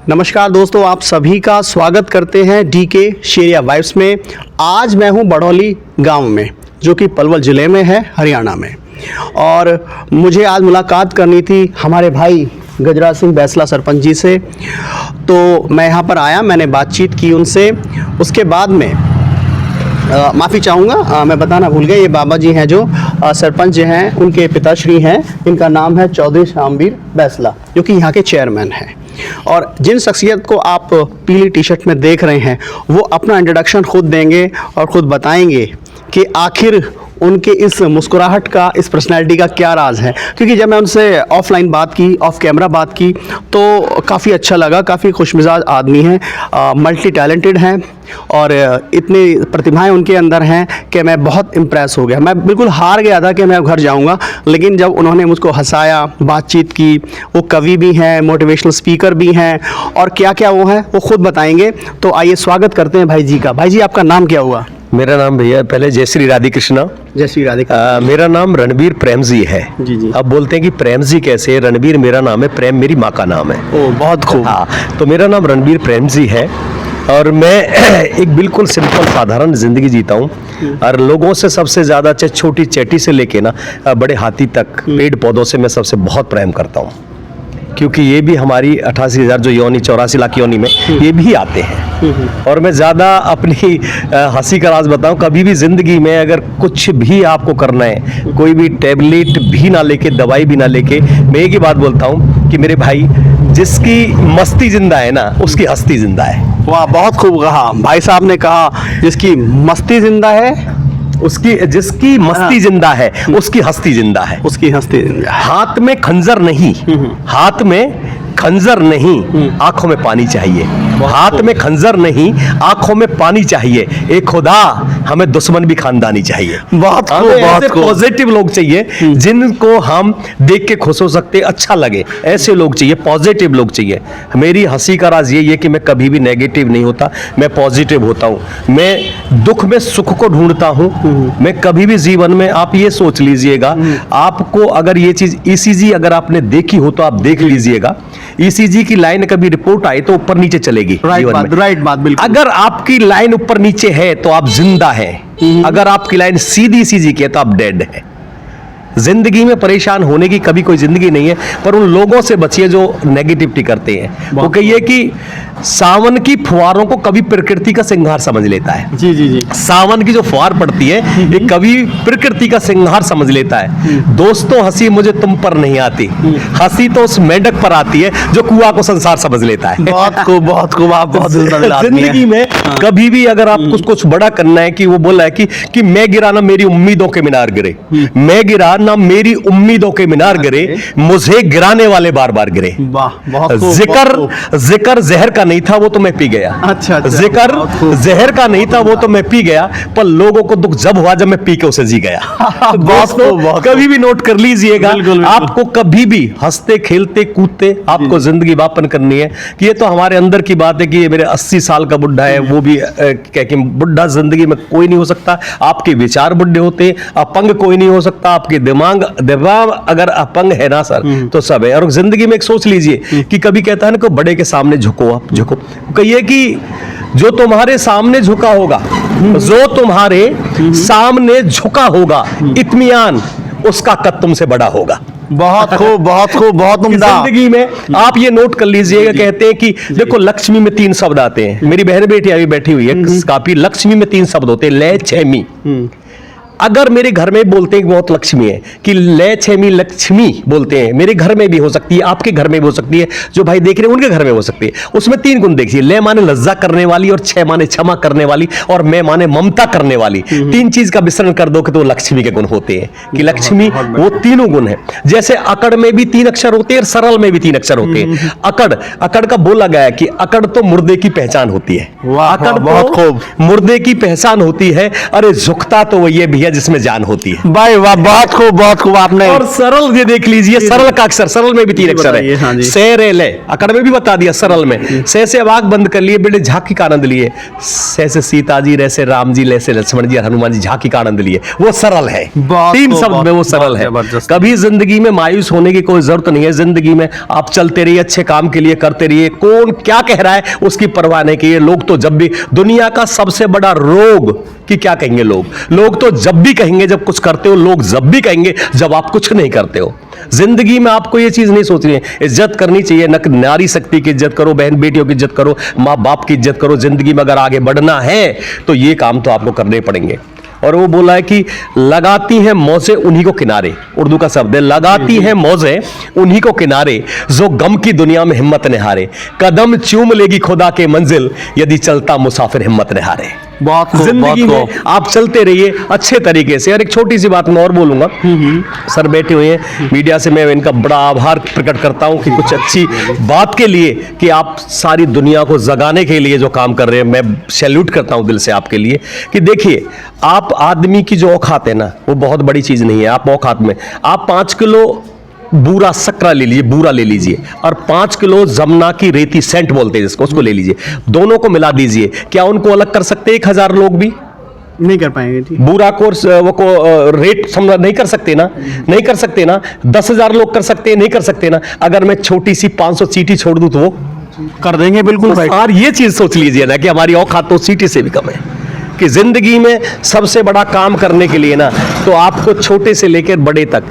नमस्कार दोस्तों, आप सभी का स्वागत करते हैं डीके शेरिया वाइब्स में। आज मैं हूं बड़ौली गांव में, जो कि पलवल ज़िले में है, हरियाणा में। और मुझे आज मुलाकात करनी थी हमारे भाई गजराज सिंह बैसला सरपंच जी से। तो मैं यहां पर आया, मैंने बातचीत की उनसे। उसके बाद में माफ़ी चाहूँगा, मैं बताना भूल गया, ये बाबा जी हैं जो सरपंच जो हैं, उनके पिताश्री हैं। इनका नाम है चौधरी शामवीर बैसला, जो कि यहाँ के चेयरमैन हैं। और जिन शख्सियत को आप पीली टी शर्ट में देख रहे हैं, वो अपना इंट्रोडक्शन खुद देंगे और ख़ुद बताएंगे कि आखिर उनके इस मुस्कुराहट का, इस पर्सनैलिटी का क्या राज है। क्योंकि जब मैं उनसे ऑफलाइन बात की, ऑफ कैमरा बात की, तो काफ़ी अच्छा लगा। काफ़ी खुशमिजाज आदमी हैं, मल्टी टैलेंटेड हैं और इतनी प्रतिभाएं उनके अंदर हैं कि मैं बहुत इम्प्रेस हो गया। मैं बिल्कुल हार गया था कि मैं घर जाऊंगा, लेकिन जब उन्होंने मुझको हंसाया, बातचीत की, वो कवि भी हैं, मोटिवेशनल स्पीकर भी हैं, और क्या क्या वो हैं वो खुद बताएंगे। तो आइए स्वागत करते हैं भाई जी का। भाई जी, आपका नाम क्या हुआ? मेरा नाम भैया पहले जय श्री राधे कृष्णा। जय श्री राधे कृष्णा। मेरा नाम रणबीर प्रेम जी है। जी जी। अब बोलते हैं कि प्रेम जी कैसे? रणबीर मेरा नाम है, प्रेम मेरी माँ का नाम है। ओ, बहुत खूब। हाँ, तो मेरा नाम रणबीर प्रेम जी है और मैं एक बिल्कुल सिंपल साधारण जिंदगी जीता हूँ। और लोगों से सबसे ज़्यादा, चाहे छोटी चैटी से लेके ना बड़े हाथी तक, पेड़ पौधों से मैं सबसे बहुत प्रेम करता हूँ। क्योंकि ये भी हमारी 88,000 जो योनि, 84 लाख योनि में ये भी आते हैं। और मैं ज़्यादा अपनी हंसी का राज बताऊं, कभी भी ज़िंदगी में अगर कुछ भी आपको करना है, कोई भी टैबलेट भी ना लेके, दवाई भी ना लेके, मैं एक ही बात बोलता हूं कि मेरे भाई, जिसकी मस्ती जिंदा है ना, उसकी हस्ती जिंदा है। वाह, बहुत खूब कहा भाई साहब ने। कहा जिसकी मस्ती जिंदा है, जिसकी मस्ती जिंदा है, उसकी हस्ती जिंदा है। उसकी हस्ती जिंदा है। हाथ में खंजर नहीं, हाथ में खंजर नहीं, आंखों में पानी चाहिए। हाथ में खंजर नहीं, आंखों में पानी चाहिए। ए खुदा, हमें दुश्मन भी खानदानी चाहिए। बहुत खूब, हमें बहुत ऐसे खूब। पॉजिटिव लोग चाहिए जिनको हम देख के खुश हो सकते, अच्छा लगे। ऐसे लोग चाहिए, पॉजिटिव लोग चाहिए। मेरी हंसी का राज ये है कि मैं कभी भी नेगेटिव नहीं होता, मैं पॉजिटिव होता हूँ। मैं दुख में सुख को ढूंढता हूँ। मैं कभी भी जीवन में, आप ये सोच लीजिएगा, आपको अगर ये चीज ईसीजी अगर आपने देखी हो तो आप देख लीजिएगा। ईसीजी की लाइन कभी रिपोर्ट आए तो ऊपर नीचे चलेगी जीवन में। राइट बात, बिल्कुल। अगर आपकी लाइन ऊपर नीचे है तो आप जिंदा हैं। अगर आपकी लाइन सीधी सीधी की है तो आप डेड है। जिंदगी में परेशान होने की कभी कोई जिंदगी नहीं है, पर उन लोगों से बचिए जो नेगेटिविटी करते हैं। वो कहिए कि सावन की फुहारों को कभी प्रकृति का सिंगार समझ लेता है। जी जी जी। सावन की जो फुहार पड़ती है, ये कभी प्रकृति का सिंगार समझ लेता है। दोस्तों, हंसी मुझे तुम पर नहीं आती, हंसी तो उस मेंढक पर आती है जो कुआं को संसार समझ लेता है। बहुत खूब, बहुत खूब। आप बहुत जिंदगी में कभी भी अगर आपको कुछ बड़ा करना है, कि वो बोला है कि मैं गिरा ना मेरी उम्मीदों के मीनार गिरे, मैं गिरा ना मेरी उम्मीदों के मीनार गिरे, मुझे गिराने वाले बार बार गिरे। वाह, बहुत खूब। जिक्र जहर का नहीं था, वो तो मैं पी गया। अच्छा, जिक्र जहर का नहीं था, वो तो मैं पी गया, पर लोगों को दुख जब हुआ जब मैं पी के उसे जी गया। दोस्तों, कभी भी नोट कर लीजिएगा, आपको कभी भी हंसते खेलते कूदते आपको जिंदगी व्यापन करनी है। कि ये तो हमारे अंदर की बात है कि ये मेरे 80 साल का बुढ़ा है, वो भी बुढ़ा जिंदगी में कोई नहीं हो सकता। आपके विचार बुढ़े होते, अपंग कोई नहीं हो सकता। आपके दिमाग अगर अपंग है ना सर, तो सब है। और जिंदगी में एक सोच लीजिए कि कभी कहता है ना कि बड़े के सामने झुको, आप झुको। कहिए कि जो तुम्हारे सामने झुका होगा, जो तुम्हारे सामने झुका होगा, इत्मीनान उसका कद तुमसे बड़ा होगा। बहुत खूब, बहुत खूब, बहुत उम्दा। जिंदगी में आप ये नोट कर लीजिएगा, कहते हैं कि देखो, लक्ष्मी में 3 शब्द आते हैं। मेरी बहन बेटी अभी बैठी हुई है, काफी लक्ष्मी में 3 शब्द होते हैं, लय छेमी। अगर मेरे घर में बोलते हैं कि बहुत लक्ष्मी है, कि लय छेमी लक्ष्मी बोलते हैं, मेरे घर में भी हो सकती है, आपके घर में भी हो सकती है, जो भाई देख रहे हैं उनके घर में हो सकती है। उसमें 3 गुण देखिए, लय माने लज्जा करने वाली, और छह माने क्षमा करने वाली, और मैं माने ममता करने वाली। 3 चीज का मिश्रण कर दो कि तो लक्ष्मी के गुण होते हैं। कि लक्ष्मी वो तीनों गुण है। जैसे अकड़ में भी 3 अक्षर होते हैं और सरल में भी 3 अक्षर होते हैं। अकड़ का बोला गया है कि अकड़ तो मुर्दे की पहचान होती है। अकड़ बहुत खूब, मुर्दे की पहचान होती है। अरे झुकता तो वो ये भी दिया जिसमें जान होती है। भाई वाह, बहुत खूब आपने। और सरल ये देख लीजिए, सरल का अक्षर, सरल में भी 3 अक्षर बताइए, हाँ है। जी। से रे ले अकड़ में भी बता दिया सरल में। से अब आंख बंद कर लिए, बेटे झांकी का आनंद लिए। से सीता जी, रे से राम जी, ले से लक्ष्मण जी और हनुमान जी, झांकी का आनंद लिए। वो सरल है, बहुत 3 खूब, शब्द में वो सरल बहुत है। जबरदस्त। कभी जिंदगी में मायूस होने की कोई जरूरत नहीं है। जिंदगी में आप चलते रहिए, अच्छे काम के लिए करते रहिए। कौन क्या कह रहा है उसकी परवाह नहीं कीजिए। लोग तो जब भी, दुनिया का सबसे बड़ा रोग कि क्या कहेंगे लोग तो जब भी कहेंगे जब कुछ करते हो, लोग जब भी कहेंगे जब आप कुछ नहीं करते हो। जिंदगी में आपको ये चीज नहीं सोचनी है, इज्जत करनी चाहिए। नारी शक्ति की इज्जत करो, बहन बेटियों की इज्जत करो, माँ बाप की इज्जत करो। जिंदगी में अगर आगे बढ़ना है तो ये काम तो आपको करने पड़ेंगे। और वो बोला है कि लगाती हैं मौजें उन्हीं को किनारे, उर्दू का शब्द है, लगाती हैं मौजें उन्हीं को किनारे जो गम की दुनिया में हिम्मत न हारे। कदम चूम लेगी खुदा के मंजिल यदि चलता मुसाफिर हिम्मत न हारे। बहुत खूब, जिंदगी बहुत में खूब। आप चलते रहिए अच्छे तरीके से। और एक छोटी सी बात मैं और बोलूंगा, सर बैठे हुए हैं मीडिया से, मैं इनका बड़ा आभार प्रकट करता हूं कि कुछ अच्छी बात के लिए, कि आप सारी दुनिया को जगाने के लिए जो काम कर रहे हैं, मैं सैल्यूट करता हूं दिल से आपके लिए। कि देखिए, आप आदमी की जो औकात है ना, वो बहुत बड़ी चीज नहीं है। आप औकात में आप 5 किलो बूरा सकरा ले लीजिए, बूरा ले लीजिए, और 5 किलो जमुना की रेती, सेंट बोलते हैं जिसको, उसको ले लीजिए, दोनों को मिला दीजिए। क्या उनको अलग कर सकते 1000 लोग भी? नहीं कर पाएंगे जी। बुरा कोर्स वो को रेट समझ नहीं कर सकते ना, नहीं कर सकते ना। 10,000 लोग कर सकते हैं, नहीं कर सकते ना। अगर मैं छोटी सी 500 चीटी छोड़ दूं तो वो कर देंगे, बिल्कुल भाई। और ये चीज सोच लीजिए ना कि हमारी औकात तो चीटी से भी कम है। कि जिंदगी में सबसे बड़ा काम करने के लिए ना, तो आपको छोटे से लेकर बड़े तक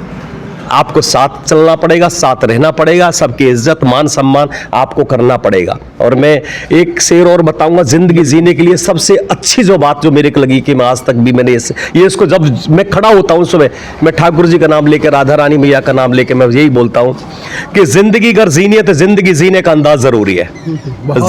आपको साथ चलना पड़ेगा, साथ रहना पड़ेगा, सबकी इज्जत मान सम्मान आपको करना पड़ेगा। और मैं एक शेर और बताऊंगा, जिंदगी जीने के लिए सबसे अच्छी जो बात जो मेरे को लगी, कि मैं आज तक भी मैंने ये इसको जब मैं खड़ा होता हूं सुबह, मैं ठाकुर जी का नाम लेकर, राधा रानी मैया का नाम लेकर, मैं यही बोलता हूं कि जिंदगी अगर जीनी है तो जिंदगी जीने का अंदाज जरूरी है।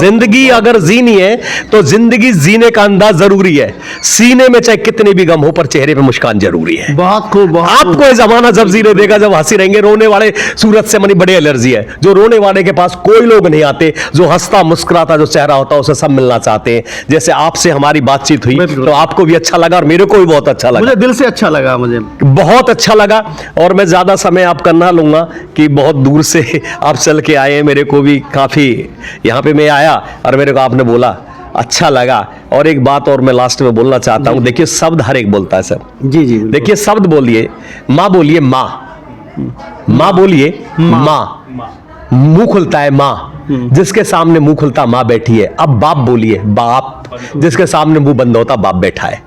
जिंदगी अगर जीनी है तो जिंदगी जीने का अंदाज जरूरी है। सीने में चाहे कितने भी गम हो, पर चेहरे पे मुस्कान जरूरी है। बहुत खूब, बहुत खूब। आपको ये जमाना जब जीने देगा जब हंसी रहेंगे। रोने वाले सूरत से मनी बड़े एलर्जी है। जो रोने वाले के पास कोई लोग नहीं आते, जो हंसता मुस्कुराता जो चेहरा होता है उसे सब मिलना चाहते हैं। जैसे आपसे हमारी बातचीत हुई तो आपको भी अच्छा लगा और मेरे को भी बहुत अच्छा लगा, मुझे दिल से अच्छा लगा, मुझे बहुत अच्छा लगा। और मैं ज्यादा समय आपका ना लूंगा कि बहुत दूर से आप चल के आए, मेरे को भी काफी यहाँ पे मैं आया और मेरे को आपने बोला अच्छा लगा। और एक बात और मैं लास्ट में बोलना चाहता हूँ, देखिए शब्द हर एक बोलता है सर। जी जी, देखिए शब्द बोलिए, माँ बोलिए माँ, माँ बोलिए माँ, मुंह खुलता है माँ, जिसके सामने मुंह खुलता माँ बैठी है। अब बाप बोलिए बाप, जिसके सामने मुंह बंद होता बाप बैठा है।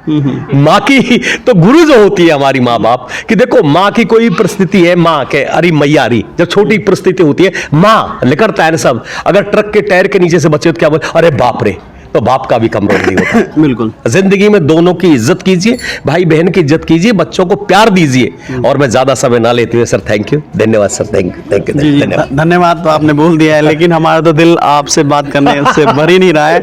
माँ की तो गुरु जो होती है हमारी माँ बाप कि देखो, माँ की कोई परिस्थिति है, माँ के अरे मैया अरी, जब छोटी परिस्थिति होती है माँ निकलता है ना सब। अगर ट्रक के टायर के नीचे से बचे तो क्या बोले, अरे बाप रे, तो बाप का भी कम रोल नहीं होता। बिल्कुल। जिंदगी में दोनों की इज्जत कीजिए, भाई बहन की इज्जत कीजिए, बच्चों को प्यार दीजिए। और मैं ज्यादा समय ना लेते हुए सर थैंक यू, धन्यवाद सर, थैंक यू, जी जी, धन्यवाद। धन्यवाद। तो आपने बोल दिया है, लेकिन हमारा तो दिल आपसे बात करने से भर ही नहीं रहा है।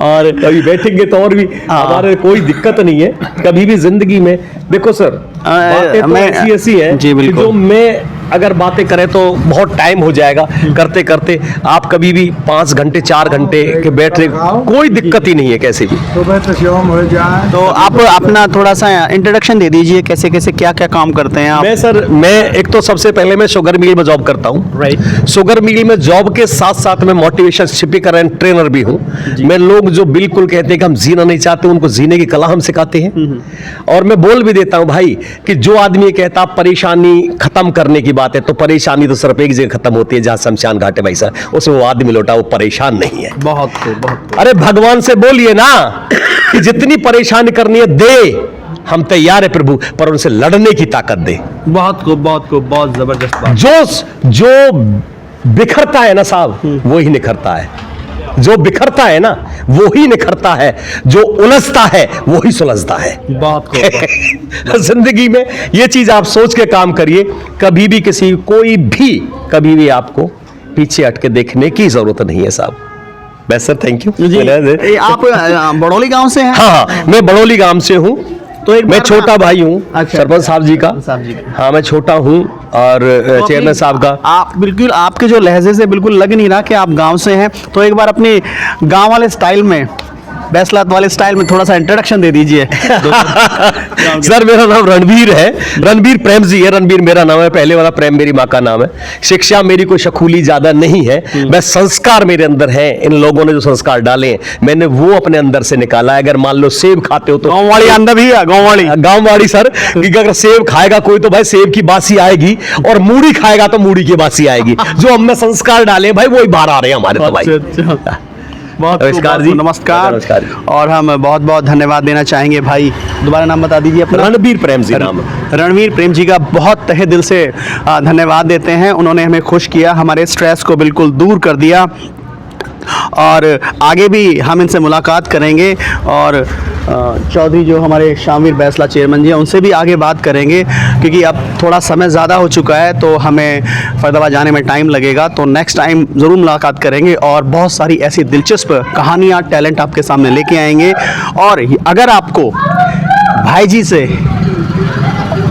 और कभी बैठेंगे तो और भी हमारे कोई दिक्कत नहीं है। कभी भी जिंदगी में देखो सर, बातें तो ऐसी ऐसी है जी, कि बिल्कुल। जो मैं अगर बातें करें तो बहुत टाइम हो जाएगा करते करते। आप कभी भी 5 घंटे 4 घंटे के बैठ रहे, कोई दिक्कत ही नहीं है कैसे भी। तो आप अपना थोड़ा सा इंट्रोडक्शन दे दीजिए, कैसे कैसे क्या क्या काम करते हैं आप? मैं एक तो सबसे पहले मैं शुगर मिल में जॉब करता हूँ। राइट। शुगर मिल में जॉब के साथ साथ मैं मोटिवेशन स्पीकर एंड ट्रेनर भी हूँ। मैं लोग जो बिल्कुल कहते हैं कि हम जीना नहीं चाहते, उनको जीने की कला हम सिखाते हैं। और मैं बोल भी देता हूँ भाई कि जो आदमी कहता परेशानी खत्म करने की बात है, तो परेशानी तो सिर्फ एक जगह खत्म होती है, जहां शमशान घाट है भाई साहब, उसमें वो आदमी लौटा, वो परेशान नहीं है। बहुत खूब, बहुत खूब। अरे भगवान से बोलिए ना कि जितनी परेशानी करनी है दे, हम तैयार है प्रभु, पर उनसे लड़ने की ताकत दे। बहुत खूब, बहुत खूब, बहुत जबरदस्त बात। जो बिखरता है ना साहब, वो ही निखरता है। जो बिखरता है ना वो ही निखरता है, जो उलझता है वो ही सुलझता है। बहुत खूब। जिंदगी में ये चीज आप सोच के काम करिए, कभी भी किसी कोई भी कभी भी आपको पीछे हट के देखने की जरूरत नहीं है साहब। बस सर थैंक यू। जी, आप बड़ौली गांव से हैं? हाँ, मैं बड़ौली गांव से हूँ। तो एक मैं बार छोटा भाई हूँ अच्छा, सरपंच साहब जी का। हाँ, मैं छोटा हूँ और तो चेयरमैन साहब का। आप बिल्कुल, आपके जो लहजे से बिल्कुल लग नहीं रहा कि आप गांव से हैं। तो एक बार अपनी गांव वाले स्टाइल में बैसलात वाले स्टाइल में थोड़ा सा इंट्रोडक्शन दे दीजिए। सर मेरा नाम रणबीर है, रणबीर प्रेम जी है। रणबीर मेरा नाम है, पहले वाला प्रेम मेरी माँ का नाम है। शिक्षा मेरी कोई शखूली ज्यादा नहीं है, मैं संस्कार मेरे अंदर है। इन लोगों ने जो संस्कार डाले हैं मैंने वो अपने अंदर से निकाला है। अगर मान लो सेब खाते हो तो गाँव वाली अंदर भी है, गाँव वाली सर, कि अगर सेब खाएगा कोई तो भाई सेब की बासी आएगी, और मूढ़ी खाएगा तो मूढ़ी की बासी आएगी। जो हमने संस्कार डाले भाई वही बाहर आ रहे हैं हमारे। तो भाई बहुत नमस्कार जी। नमस्कार। नमस्कार जी। और हम बहुत बहुत धन्यवाद देना चाहेंगे भाई, दोबारा नाम बता दीजिए अपना। रणबीर प्रेम जी नाम है। रणवीर प्रेम जी का बहुत तहे दिल से धन्यवाद देते हैं। उन्होंने हमें खुश किया, हमारे स्ट्रेस को बिल्कुल दूर कर दिया, और आगे भी हम इनसे मुलाकात करेंगे। और चौधरी जो हमारे शामिर बैसला चेयरमैन जी हैं, उनसे भी आगे बात करेंगे, क्योंकि अब थोड़ा समय ज़्यादा हो चुका है तो हमें फरीदाबाद जाने में टाइम लगेगा। तो नेक्स्ट टाइम ज़रूर मुलाकात करेंगे और बहुत सारी ऐसी दिलचस्प कहानियाँ, टैलेंट आपके सामने लेके आएंगे। और अगर आपको भाई जी से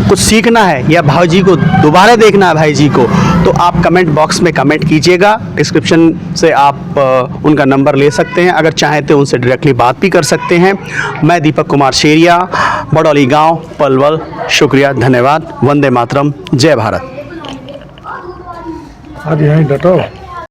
कुछ सीखना है या भाई जी को दोबारा देखना है भाई जी को, तो आप कमेंट बॉक्स में कमेंट कीजिएगा। डिस्क्रिप्शन से आप उनका नंबर ले सकते हैं, अगर चाहें तो उनसे डायरेक्टली बात भी कर सकते हैं। मैं दीपक कुमार शेरिया, बड़ौली गांव, पलवल। शुक्रिया, धन्यवाद। वंदे मातरम, जय भारत। आज यहीं डटो।